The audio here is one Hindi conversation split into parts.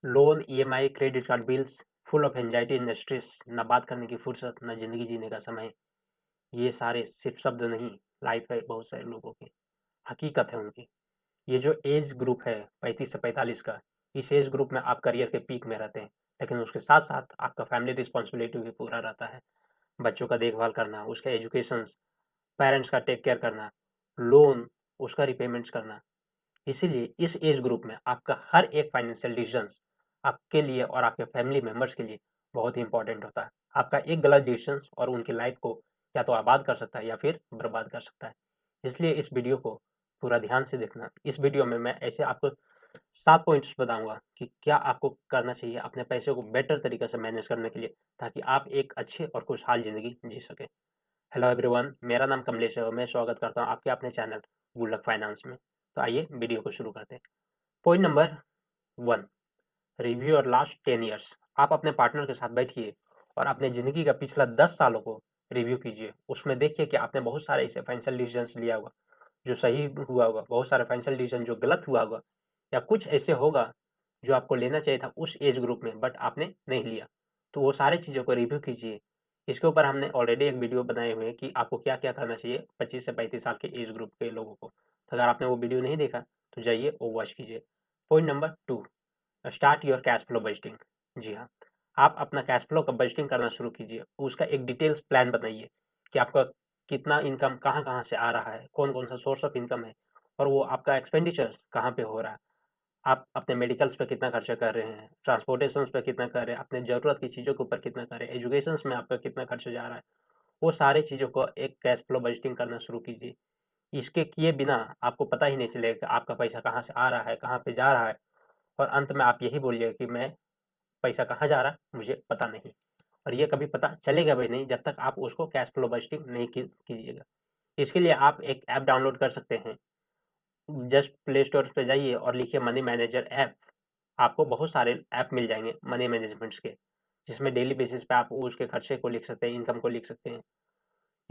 Loan, EMI, credit card bills, full of anxiety and stress, ना बात करने की फुर्सत, ना ज़िंदगी जीने का समय। ये सारे सिर्फ शब्द नहीं, लाइफ है बहुत सारे लोगों की, हकीकत है उनकी। ये जो एज ग्रुप है 35 से 45 का, इस एज ग्रुप में आप करियर के पीक में रहते हैं, लेकिन उसके साथ-साथ आपका फैमिली रिस्पॉन्सिबिलिटी भी पूरा रहता है। बच्चों का देखभाल करना, उसका एजुकेशंस, पेरेंट्स का टेक केयर करना, लोन, उसका रिपेमेंट्स करना। इसीलिए इस एज ग्रुप में आपका हर एक फाइनेंशियल डिसीजंस आपके लिए और आपके फैमिली मेंबर्स के लिए बहुत ही इंपॉर्टेंट होता है। आपका एक गलत डिसीजंस और उनकी लाइफ को या तो आबाद कर सकता है या फिर बर्बाद कर सकता है। इसलिए इस वीडियो को पूरा ध्यान से देखना। इस वीडियो में मैं ऐसे आपको 7 पॉइंट्स बताऊंगा कि क्या आपको करना चाहिए अपने पैसे को बेटर तरीके से मैनेज करने के लिए, ताकि आप एक अच्छे और खुशहाल ज़िंदगी जी सकें। हेलो एवरीवन, मेरा नाम कमलेश है और मैं स्वागत करता हूँ आपके अपने चैनल गुड लक फाइनेंस में। तो आइए वीडियो को शुरू करते हैं। Point number 1, review your last 10 years. आप अपने पार्टनर के साथ बैठिए और अपने ज़िंदगी का पिछला 10 सालों को रिव्यू कीजिए। उसमें देखिए कि आपने बहुत सारे ऐसे फाइनेंशियल डिसीजंस लिया होगा जो सही हुआ होगा, बहुत सारे फाइनेंशियल डिसीजन जो गलत हुआ होगा, या कुछ ऐसे होगा जो आपको लेना चाहिए था उस एज ग्रुप में बट आपने नहीं लिया। तो वो सारी चीज़ों को रिव्यू कीजिए। इसके ऊपर हमने ऑलरेडी एक वीडियो बनाए हुए हैं कि आपको क्या-क्या करना चाहिए 25 से 35 साल के एज ग्रुप के लोगों को। तो अगर आपने वो वीडियो नहीं देखा तो जाइए वो वॉच कीजिए। Point number 2, start your cash flow budgeting. जी हाँ, आप अपना कैश फ्लो का बजटिंग करना शुरू कीजिए। उसका एक डिटेल्स प्लान बनाइए कि आपका कितना इनकम कहाँ-कहाँ से आ रहा है, कौन-कौन सा सोर्स ऑफ इनकम है और वो आपका एक्सपेंडिचर कहाँ पे हो रहा है। आप अपने मेडिकल्स पे कितना खर्चा कर रहे हैं, ट्रांसपोर्टेशंस पे कितना कर रहे हैं, अपने ज़रूरत की चीज़ों के ऊपर कितना कर रहे हैं, एजुकेशंस में आपका कितना खर्चा जा रहा है। वो सारी चीज़ों को एक कैश फ्लो बजटिंग करना शुरू कीजिए। इसके किए बिना आपको पता ही नहीं चलेगा कि आपका पैसा कहाँ से आ रहा है, कहाँ पे जा रहा है, और अंत में आप यही बोलिएगा कि मैं पैसा कहाँ जा रहा है मुझे पता नहीं। और ये कभी पता चलेगा भी नहीं जब तक आप उसको कैश फ्लो बजटिंग नहीं कीजिएगा। इसके लिए आप एक ऐप डाउनलोड कर सकते हैं। जस्ट प्ले स्टोर पे जाइए और लिखिए मनी मैनेजर ऐप। आपको बहुत सारे ऐप मिल जाएंगे मनी मैनेजमेंट्स के, जिसमें डेली बेसिस पे आप उसके खर्चे को लिख सकते हैं, इनकम को लिख सकते हैं।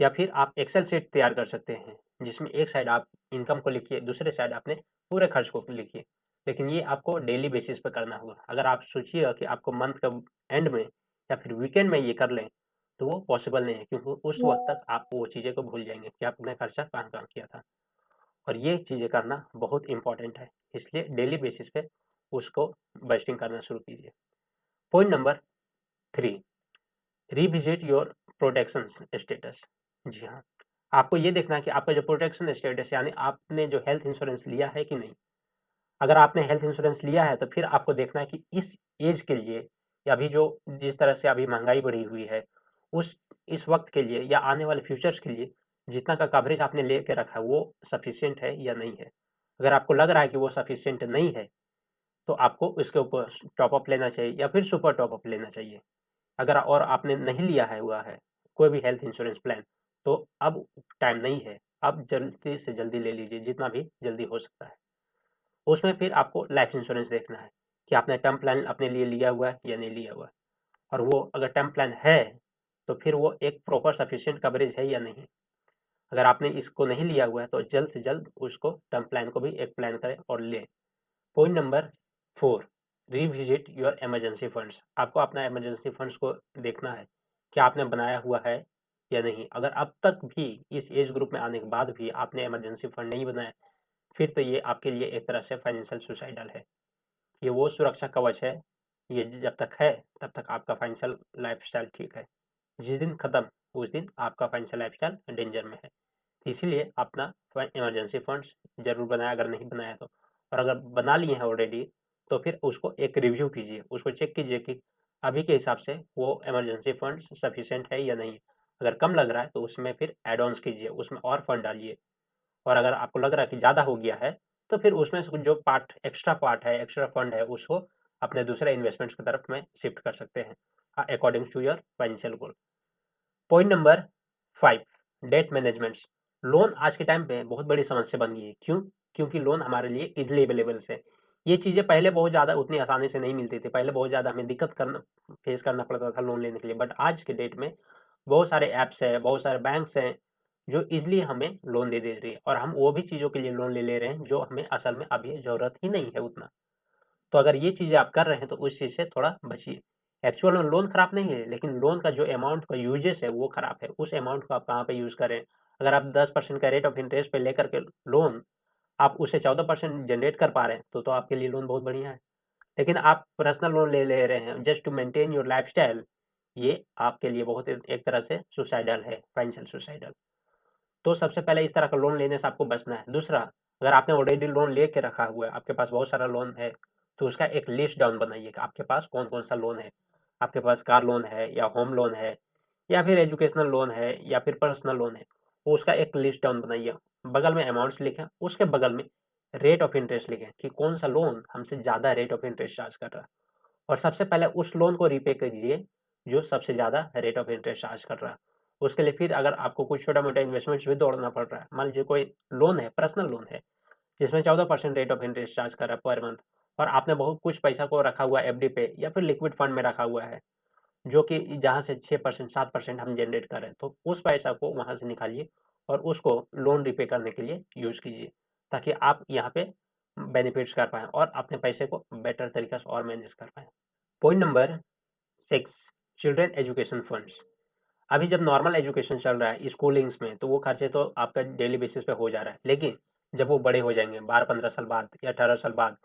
या फिर आप एक्सेल शीट तैयार कर सकते हैं, जिसमें एक साइड आप इनकम को लिखिए, दूसरे साइड अपने पूरे खर्च को लिखिए। लेकिन ये आपको डेली बेसिस पे करना होगा। अगर आप सोचिएगा कि आपको मंथ का एंड में या फिर वीकेंड में ये कर लें, तो वो पॉसिबल नहीं है, क्योंकि उस वक्त तक आप वो चीज़ें को भूल जाएंगे कि आपने खर्चा कहाँ-कहाँ किया था। और ये चीज़ें करना बहुत इंपॉर्टेंट है, इसलिए डेली बेसिस पे उसको बजटिंग करना शुरू कीजिए। Point number 3, revisit your protection status. जी हाँ, आपको ये देखना है कि आपका जो प्रोटेक्शन स्टेटस, यानी आपने जो हेल्थ इंश्योरेंस लिया है कि नहीं। अगर आपने हेल्थ इंश्योरेंस लिया है तो फिर आपको देखना है कि इस एज के लिए, या अभी जो जिस तरह से अभी महंगाई बढ़ी हुई है, उस इस वक्त के लिए या आने वाले फ्यूचर्स के लिए जितना का कवरेज आपने लेके रखा है वो सफिशिएंट है या नहीं है। अगर आपको लग रहा है कि वो सफिशिएंट नहीं है, तो आपको इसके ऊपर टॉप अप लेना चाहिए या फिर सुपर टॉप अप लेना चाहिए। अगर और आपने नहीं लिया है हुआ है कोई भी हेल्थ इंश्योरेंस प्लान, तो अब टाइम नहीं है, अब जल्दी से जल्दी ले लीजिए, जितना भी जल्दी हो सकता है। उसमें फिर आपको लाइफ इंश्योरेंस देखना है कि आपने टर्म प्लान अपने लिए लिया हुआ है या नहीं लिया हुआ है, और वो अगर टर्म प्लान है तो फिर वो एक प्रॉपर सफिशिएंट कवरेज है या नहीं। अगर आपने इसको नहीं लिया हुआ है तो जल्द से जल्द उसको टर्म प्लान को भी एक प्लान करें और लें। Point number 4, revisit your emergency funds. आपको अपना इमरजेंसी फंड्स को देखना है कि आपने बनाया हुआ है या नहीं। अगर अब तक भी इस एज ग्रुप में आने के बाद भी आपने इमरजेंसी फंड नहीं बनाया, फिर तो ये आपके लिए एक तरह से फाइनेंशियल सुसाइडल है। ये वो सुरक्षा कवच है, ये जब तक है तब तक आपका फाइनेंशियल लाइफस्टाइल ठीक है। जिस दिन खत्म उस दिन आपका फाइनेंशियल लाइफस्टाइल डेंजर में है। इसीलिए अपना इमरजेंसी फंड्स जरूर बनाया अगर नहीं बनाया तो, और अगर बना लिए हैं ऑलरेडी तो फिर उसको एक रिव्यू कीजिए, उसको चेक कीजिए कि अभी के हिसाब से वो इमरजेंसी फंड्स सफिशिएंट है या नहीं। अगर कम लग रहा है तो उसमें फिर एड ऑन्स कीजिए, उसमें और फंड डालिए। और अगर आपको लग रहा है कि ज़्यादा हो गया है तो फिर उसमें से जो पार्ट है, एक्स्ट्रा फंड है, उसको अपने दूसरे इन्वेस्टमेंट्स की तरफ में शिफ्ट कर सकते हैं according to your financial goal. Point number 5, debt managements. Loan आज के टाइम पे बहुत बड़ी समस्या बन गई है। क्यों? क्योंकि लोन हमारे लिए इजीली अवेलेबल है। ये चीज़ें पहले बहुत ज़्यादा उतनी आसानी से नहीं मिलती थी, पहले बहुत ज़्यादा हमें दिक्कत करना फेस करना पड़ता था लोन लेने के लिए, बट आज के डेट में बहुत सारे ऐप्स हैं, बहुत सारे बैंक्स हैं जो ईज़िली हमें लोन दे रही है, और हम वो भी चीज़ों के लिए लोन ले ले रहे हैं जो हमें असल में अभी ज़रूरत ही नहीं है उतना। तो अगर ये चीज़ें आप कर रहे हैं तो उस चीज़ से थोड़ा बचिए। एक्चुअल में लोन खराब नहीं है, लेकिन लोन का जो अमाउंट का यूजेस है वो खराब है। उस अमाउंट को आप कहाँ पे यूज़ करें। अगर आप 10% का रेट ऑफ इंटरेस्ट पे लेकर के लोन आप उससे 14% जनरेट कर पा रहे हैं तो आपके लिए लोन बहुत बढ़िया है। लेकिन आप पर्सनल लोन ले रहे हैं just to maintain your lifestyle, ये आपके लिए बहुत एक तरह से सुसाइडल है, फाइनेंशियल सुसाइडल। तो सबसे पहले इस तरह का लोन लेने से आपको बचना है। दूसरा, अगर आपने ऑलरेडी लोन लेके रखा हुआ है, आपके पास बहुत सारा लोन है, तो उसका एक लिस्ट डाउन बनाइए कि आपके पास कौन-कौन सा लोन है। आपके पास कार लोन है या होम लोन है या फिर एजुकेशनल लोन है या फिर पर्सनल लोन है, वो उसका एक लिस्ट डाउन बनाइए। बगल में अमाउंट्स लिखें, उसके बगल में रेट ऑफ इंटरेस्ट लिखें कि कौन सा लोन हमसे ज़्यादा रेट ऑफ इंटरेस्ट चार्ज कर रहा है, और सबसे पहले उस लोन को रीपे कीजिए जो सबसे ज़्यादा रेट ऑफ इंटरेस्ट चार्ज कर रहा है। उसके लिए फिर अगर आपको कुछ छोटा-मोटा इन्वेस्टमेंट्स भी दौड़ना पड़ रहा है, मान लीजिए कोई लोन है, पर्सनल लोन है, जिसमें 14% रेट ऑफ इंटरेस्ट चार्ज कर रहा है पर मंथ, और आपने बहुत कुछ पैसा को रखा हुआ है एफडी पे या फिर लिक्विड फंड में रखा हुआ है, जो कि जहाँ से 6% 7% हम जनरेट कर रहे हैं, तो उस पैसा को वहाँ से निकालिए और उसको लोन रीपे करने के लिए यूज़ कीजिए, ताकि आप यहाँ पे बेनिफिट्स कर पाएँ और अपने पैसे को बेटर तरीके से और मैनेज कर पाएँ। Point number 6, children education funds. अभी जब नॉर्मल एजुकेशन चल रहा है स्कूलिंग्स में, तो वो खर्चे तो आपका डेली बेसिस पे हो जा रहा है, लेकिन जब वो बड़े हो जाएंगे 12-15 साल बाद या 18 साल बाद,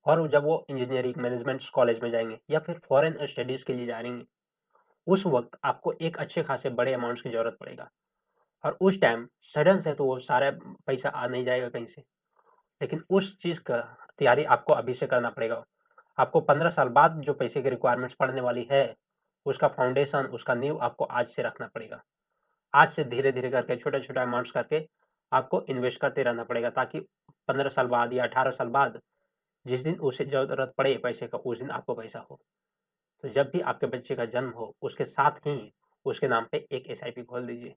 और जब वो इंजीनियरिंग मैनेजमेंट कॉलेज में जाएंगे या फिर फॉरेन स्टडीज़ के लिए जा रही हैं, उस वक्त आपको एक अच्छे खासे बड़े अमाउंट्स की ज़रूरत पड़ेगा। और उस टाइम सडन से तो वो सारा पैसा आ नहीं जाएगा कहीं से, लेकिन उस चीज़ का तैयारी आपको अभी से करना पड़ेगा। आपको 15 साल बाद जो पैसे की रिक्वायरमेंट्स पड़ने वाली है, उसका फाउंडेशन, उसका नींव आपको आज से रखना पड़ेगा। आज से धीरे-धीरे करके छोटा-छोटा अमाउंट्स करके आपको इन्वेस्ट करते रहना पड़ेगा, ताकि 15 साल बाद या 18 साल बाद जिस दिन उसे ज़रूरत पड़े पैसे का, उस दिन आपको पैसा हो। तो जब भी आपके बच्चे का जन्म हो, उसके साथ ही उसके नाम पे एक एसआईपी खोल दीजिए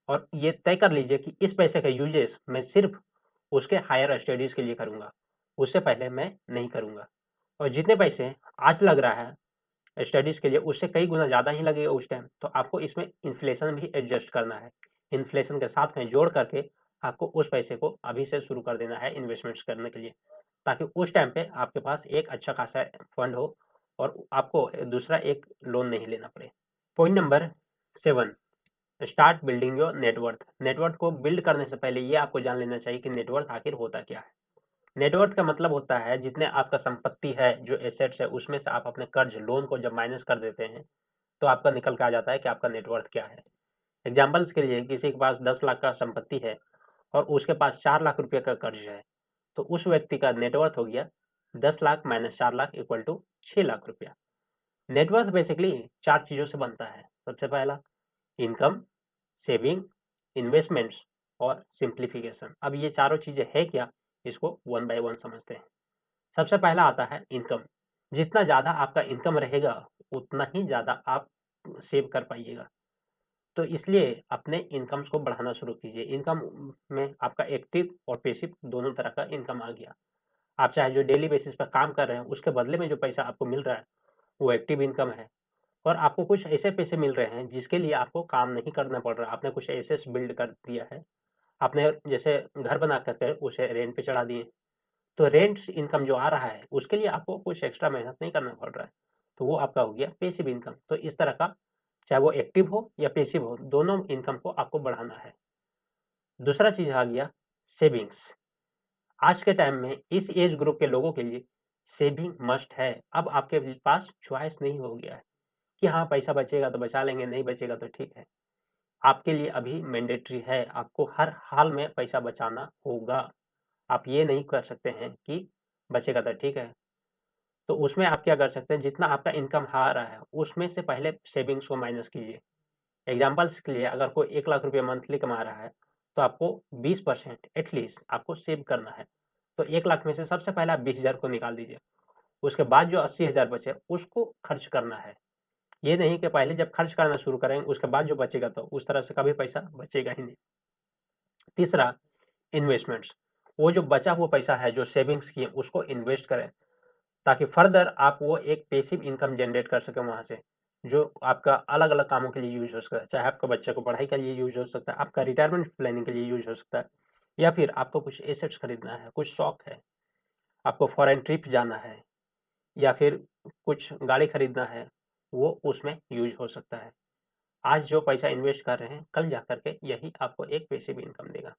और ये तय कर लीजिए कि इस पैसे का यूजेस मैं सिर्फ उसके हायर स्टडीज़ के लिए करूँगा, उससे पहले मैं नहीं करूँगा। और जितने पैसे आज लग रहा है स्टडीज़ के लिए, उससे कई गुना ज़्यादा ही लगेगा उस टाइम, तो आपको इसमें इन्फ्लेशन भी एडजस्ट करना है। इन्फ्लेशन के साथ में जोड़ करके आपको उस पैसे को अभी से शुरू कर देना है इन्वेस्टमेंट्स करने के लिए, ताकि उस टाइम पे आपके पास एक अच्छा खासा फंड हो और आपको दूसरा एक लोन नहीं लेना पड़े। Point number 7, start building your net worth. Net worth को बिल्ड करने से पहले ये आपको जान लेना चाहिए कि नेटवर्थ आखिर होता क्या है। नेटवर्थ का मतलब होता है जितने आपका संपत्ति है, जो एसेट्स है, उसमें से आप अपने कर्ज लोन को जब माइनस कर देते हैं, तो आपका निकल के आ जाता है कि आपका नेटवर्थ क्या है। एग्जाम्पल्स के लिए, किसी के पास 10 लाख का संपत्ति है और उसके पास 4 लाख रुपये का कर्ज है, तो उस व्यक्ति का नेटवर्थ हो गया 10 lakh minus 4 lakh equal to 6 lakh रुपया। नेटवर्थ बेसिकली 4 चीज़ों से बनता है। सबसे पहला इनकम, सेविंग, इन्वेस्टमेंट्स और सिंप्लीफिकेशन। अब ये चारों चीज़ें है क्या, इसको वन बाय वन समझते हैं। सबसे पहला आता है इनकम। जितना ज़्यादा आपका इनकम रहेगा, उतना ही ज़्यादा आप सेव कर पाइएगा। तो इसलिए अपने इनकम्स को बढ़ाना शुरू कीजिए। इनकम में आपका एक्टिव और पैसिव दोनों तरह का इनकम आ गया। आप चाहे जो डेली बेसिस पर काम कर रहे हैं, उसके बदले में जो पैसा आपको मिल रहा है, वो एक्टिव इनकम है। और आपको कुछ ऐसे पैसे मिल रहे हैं जिसके लिए आपको काम नहीं करना पड़ रहा। आपने कुछ एसेट्स बिल्ड कर दिया है। आपने जैसे घर बना करके उसे रेंट पे चढ़ा दिए, तो रेंट इनकम जो आ रहा है, उसके लिए आपको कुछ एक्स्ट्रा मेहनत नहीं करना पड़ रहा है, तो वो आपका हो गया पैसिव इनकम। तो इस तरह का, चाहे वो एक्टिव हो या पैसिव हो, दोनों इनकम को आपको बढ़ाना है। दूसरा चीज़ आ गया सेविंग्स। आज के टाइम में इस एज ग्रुप के लोगों के लिए सेविंग मस्ट है। अब आपके पास चॉइस नहीं हो गया है कि हाँ, पैसा बचेगा तो बचा लेंगे, नहीं बचेगा तो ठीक है। आपके लिए अभी मैंडेटरी है, आपको हर हाल में पैसा बचाना होगा। आप ये नहीं कर सकते हैं कि बचेगा तो ठीक है। तो उसमें आप क्या कर सकते हैं, जितना आपका इनकम आ रहा है, उसमें से पहले सेविंग्स को माइनस कीजिए। एग्जाम्पल्स के लिए, अगर कोई 1 लाख रुपये मंथली कमा रहा है, तो आपको 20% एटलीस्ट आपको सेव करना है। तो 1 लाख में से सबसे पहले आप 20,000 को निकाल दीजिए। उसके बाद जो 80,000 बचे, उसको खर्च करना है। ये नहीं कि पहले जब खर्च करना शुरू करेंगे, उसके बाद जो बचेगा, तो उस तरह से कभी पैसा बचेगा ही नहीं। तीसरा, इन्वेस्टमेंट्स। वो जो बचा हुआ पैसा है, जो सेविंग्स की, उसको इन्वेस्ट करें, ताकि फर्दर आप वो एक पैसिव इनकम जनरेट कर सकें वहाँ से, जो आपका अलग-अलग कामों के लिए यूज़ हो सकता है। चाहे आपका बच्चे को पढ़ाई के लिए यूज़ हो सकता है, आपका रिटायरमेंट प्लानिंग के लिए यूज़ हो सकता है, या फिर आपको कुछ एसेट्स खरीदना है, कुछ शौक है, आपको फॉरेन ट्रिप जाना है, या फिर कुछ गाड़ी खरीदना है, वो उसमें यूज हो सकता है। आज जो पैसा इन्वेस्ट कर रहे हैं, कल जा कर के यही आपको एक पैसिव इनकम देगा।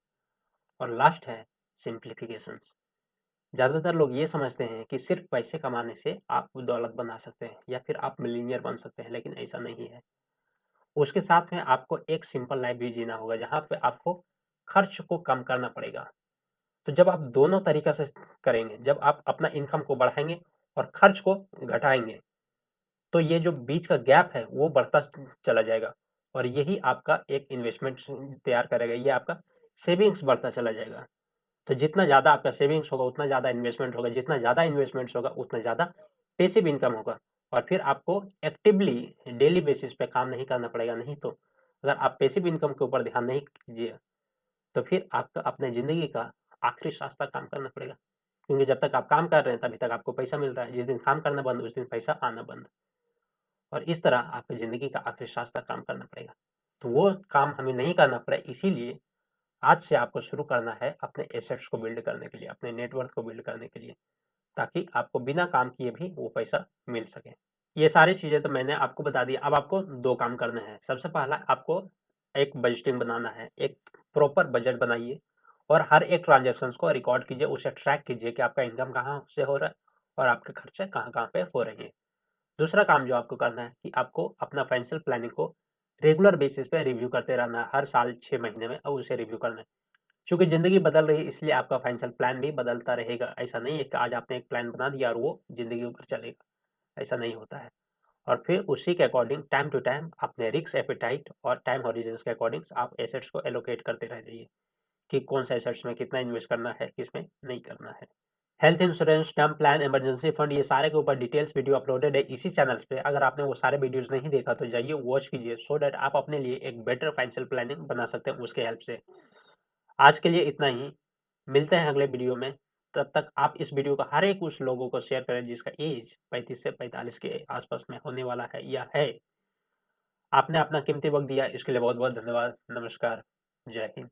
और लास्ट है सिंप्लीफिकेशंस। ज़्यादातर लोग ये समझते हैं कि सिर्फ पैसे कमाने से आप दौलत बना सकते हैं या फिर आप मिलीनियर बन सकते हैं, लेकिन ऐसा नहीं है। उसके साथ में आपको एक सिंपल लाइफ भी जीना होगा, जहाँ पे आपको खर्च को कम करना पड़ेगा। तो जब आप दोनों तरीक़ा से करेंगे, जब आप अपना इनकम को बढ़ाएँगे और खर्च को घटाएँगे, तो ये जो बीच का गैप है वो बढ़ता चला जाएगा और यही आपका एक इन्वेस्टमेंट तैयार करेगा, ये आपका सेविंग्स बढ़ता चला जाएगा। तो जितना ज़्यादा आपका सेविंग्स होगा उतना ज़्यादा इन्वेस्टमेंट होगा, जितना ज़्यादा इन्वेस्टमेंट्स होगा उतना ज़्यादा पैसिव इनकम होगा और फिर आपको एक्टिवली डेली बेसिस पे काम नहीं करना पड़ेगा। नहीं तो अगर आप पैसिव इनकम के ऊपर ध्यान नहीं कीजिए तो फिर आपको अपने ज़िंदगी का आखिरी सांस तक काम करना पड़ेगा, क्योंकि जब तक आप काम कर रहे हैं तभी तक आपको पैसा मिल रहा है। जिस दिन काम करना बंद, उस दिन पैसा आना बंद, और इस तरह आपकी ज़िंदगी का आखिरी सांस तक काम करना पड़ेगा। तो वो काम हमें नहीं करना पड़े, इसीलिए आज से आपको शुरू करना है अपने एसेट्स को बिल्ड करने के लिए, अपने नेटवर्थ को बिल्ड करने के लिए, ताकि आपको बिना काम किए भी वो पैसा मिल सके। ये सारी चीज़ें तो मैंने आपको बता दी। अब आपको 2 काम करने हैं। सबसे पहला आपको एक बजटिंग बनाना है, एक प्रॉपर बजट बनाइए और हर एक ट्रांज़ैक्शंस को रिकॉर्ड कीजिए, उसे ट्रैक कीजिए कि आपका इनकम कहाँ से हो रहा है और आपके खर्चे कहाँ-कहाँ पे हो रहे हैं। दूसरा काम जो आपको करना है कि आपको अपना फाइनेंशियल प्लानिंग को रेगुलर बेसिस पे रिव्यू करते रहना है, हर साल 6 महीने में और उसे रिव्यू करना है। चूँकि ज़िंदगी बदल रही है, इसलिए आपका फाइनेंशियल प्लान भी बदलता रहेगा। ऐसा नहीं है कि आज आपने एक प्लान बना दिया और वो ज़िंदगी भर चलेगा, ऐसा नहीं होता है। और फिर उसी के अकॉर्डिंग टाइम टू टाइम अपने रिस्क एपेटाइट और टाइम हॉरिज़न्स के अकॉर्डिंग आप एसेट्स को एलोकेट करते रह जाइए कि कौन से एसेट्स में कितना इन्वेस्ट करना है, किसमें नहीं करना है। Health insurance, term plan, emergency fund, ये सारे के ऊपर डिटेल्स वीडियो अपलोडेड है इसी चैनल पे। अगर आपने वो सारे वीडियोस नहीं देखा तो जाइए वॉच कीजिए, सो दैट आप अपने लिए एक बेटर फाइनेंशियल प्लानिंग बना सकते हैं उसके हेल्प से। आज के लिए इतना ही, मिलते हैं अगले वीडियो में। तब तक आप इस वीडियो को हर एक उस लोगों को शेयर करें जिसका एज 35 से 45 के आसपास में होने वाला है या है। आपने अपना कीमती वक्त दिया, इसके लिए बहुत बहुत धन्यवाद। नमस्कार, जय हिंद।